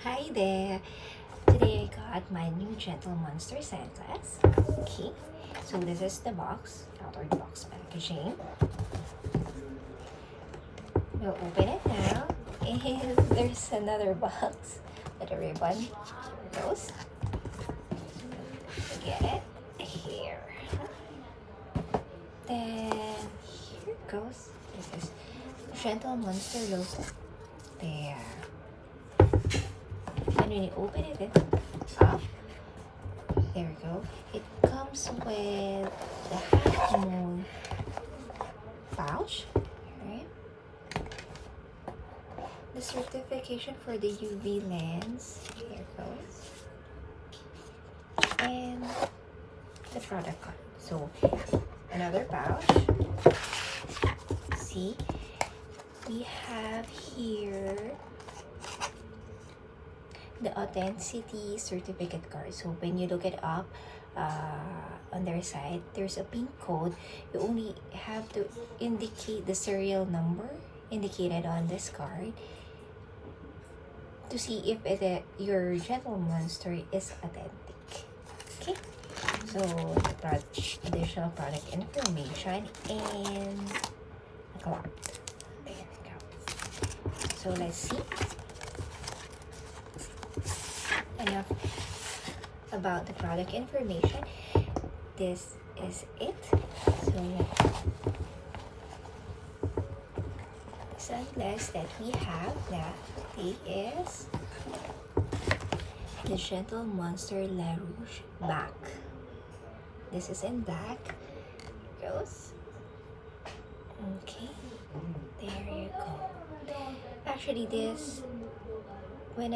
Hi there! Today I got my new Gentle Monster Sunglass. Okay, so this is the box, outer box packaging. We'll open it now, and there's another box with a ribbon. Here goes. Get it? Here. Then here goes. This is Gentle Monster logo. There. And when you open it up, there we go. It comes with the half moon pouch, right? The certification for the UV lens, here goes. And the product card. So another pouch. See, we have here the authenticity certificate card. So when you look it up on their site, there's a pin code. You only have to indicate the serial number indicated on this card to see if your Gentle Monster is authentic. Okay, so the additional product information and a clock. There we go. So let's see. Enough about the product information. This is it. So the sunglass that we have now is the Gentle Monster Rouge Back. This is in black. Goes. Okay, there you go. Actually, this